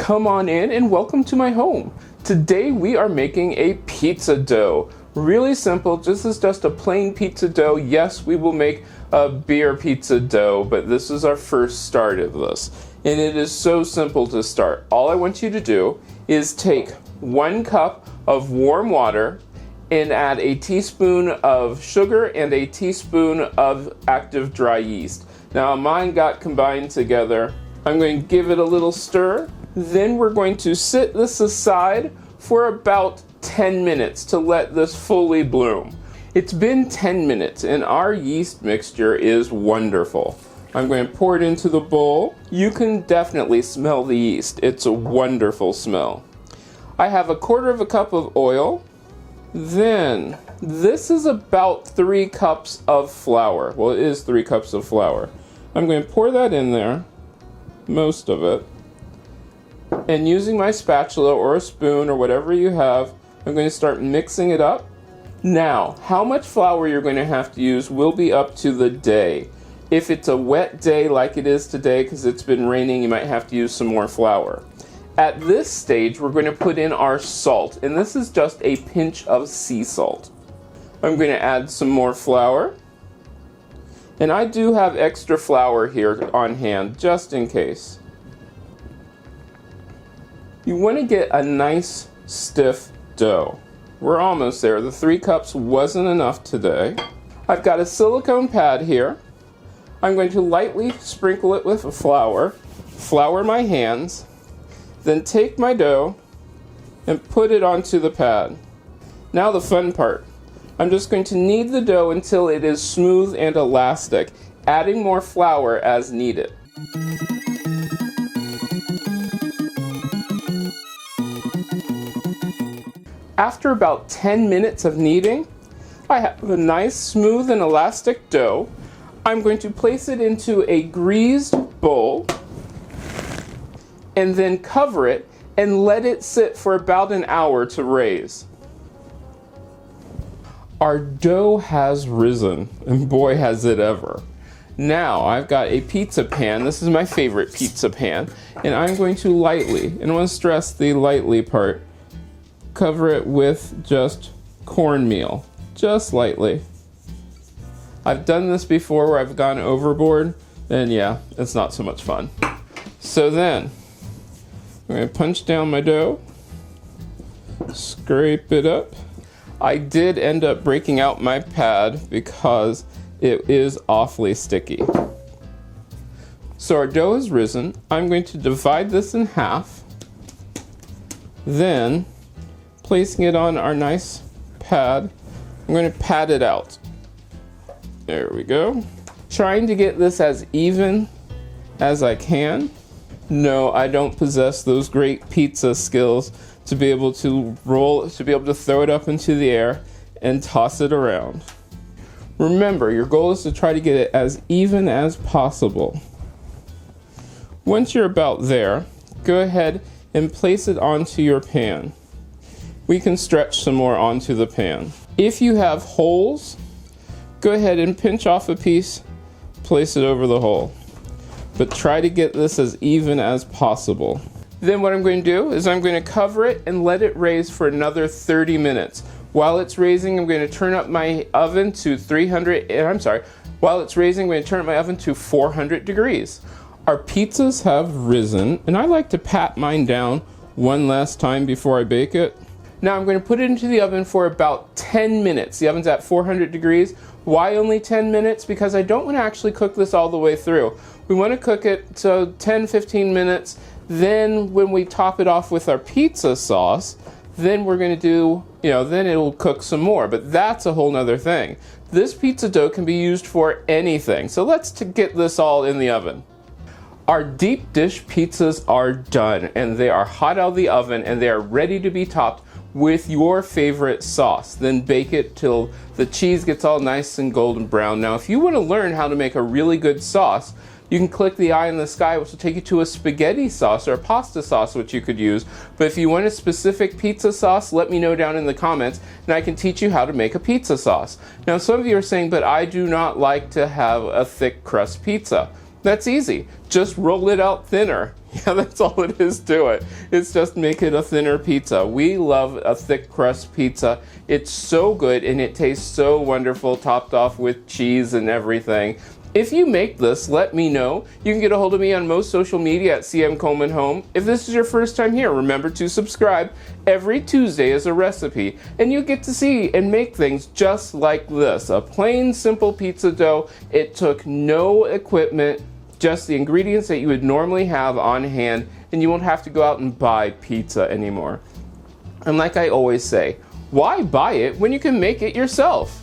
Come on in and welcome to my home. Today we are making a pizza dough. Really simple, this is just a plain pizza dough. Yes, we will make a beer pizza dough, but this is our first start of this. And it is so simple to start. All I want you to do is take 1 cup of warm water and add a teaspoon of sugar and a teaspoon of active dry yeast. Now mine got combined together. I'm going to give it a little stir. Then we're going to sit this aside for about 10 minutes to let this fully bloom. It's been 10 minutes and our yeast mixture is wonderful. I'm going to pour it into the bowl. You can definitely smell the yeast. It's a wonderful smell. I have 1/4 cup of oil. Then this is about 3 cups of flour. Well, it is 3 cups of flour. I'm going to pour that in there, most of it. And using my spatula or a spoon or whatever you have, I'm going to start mixing it up. Now, how much flour you're going to have to use will be up to the day. If it's a wet day like it is today because it's been raining, you might have to use some more flour. At this stage, we're going to put in our salt, and this is just a pinch of sea salt. I'm going to add some more flour. And I do have extra flour here on hand, just in case. You want to get a nice stiff dough. We're almost there. The 3 cups wasn't enough today. I've got a silicone pad here. I'm going to lightly sprinkle it with flour my hands, then take my dough and put it onto the pad. Now the fun part. I'm just going to knead the dough until it is smooth and elastic, adding more flour as needed. After about 10 minutes of kneading, I have a nice smooth and elastic dough. I'm going to place it into a greased bowl and then cover it and let it sit for about an hour to raise. Our dough has risen, and boy has it ever. Now I've got a pizza pan. This is my favorite pizza pan, and I'm going to lightly, and I want to stress the lightly part, cover it with just cornmeal, just lightly. I've done this before where I've gone overboard, and yeah, it's not so much fun. So then, I'm going to punch down my dough, scrape it up. I did end up breaking out my pad because it is awfully sticky. So our dough has risen. I'm going to divide this in half. Then, placing it on our nice pad, I'm going to pat it out. There we go. Trying to get this as even as I can. No, I don't possess those great pizza skills to be able to throw it up into the air and toss it around. Remember, your goal is to try to get it as even as possible. Once you're about there, go ahead and place it onto your pan. We can stretch some more onto the pan. If you have holes, go ahead and pinch off a piece, place it over the hole. But try to get this as even as possible. Then what I'm going to do is I'm going to cover it and let it raise for another 30 minutes. While it's raising, I'm going to turn up my oven to 400 degrees. Our pizzas have risen, and I like to pat mine down one last time before I bake it. Now I'm going to put it into the oven for about 10 minutes. The oven's at 400 degrees. Why only 10 minutes? Because I don't want to actually cook this all the way through. We want to cook it so 10-15 minutes. Then when we top it off with our pizza sauce, then we're going to do, then it'll cook some more. But that's a whole nother thing. This pizza dough can be used for anything. So let's get this all in the oven. Our deep dish pizzas are done, and they are hot out of the oven, and they are ready to be topped with your favorite sauce. Then bake it till the cheese gets all nice and golden brown. Now, if you want to learn how to make a really good sauce, you can click the eye in the sky, which will take you to a spaghetti sauce or a pasta sauce, which you could use. But if you want a specific pizza sauce, let me know down in the comments, and I can teach you how to make a pizza sauce. Now, some of you are saying, but I do not like to have a thick crust pizza. That's easy. Just roll it out thinner. Yeah, that's all it is to it. It's just make it a thinner pizza. We love a thick crust pizza. It's so good and it tastes so wonderful, topped off with cheese and everything. If you make this, let me know. You can get a hold of me on most social media at cmcolemanhome. If this is your first time here, remember to subscribe. Every Tuesday is a recipe, and you get to see and make things just like this. A plain, simple pizza dough. It took no equipment, just the ingredients that you would normally have on hand, and you won't have to go out and buy pizza anymore. And like I always say, why buy it when you can make it yourself?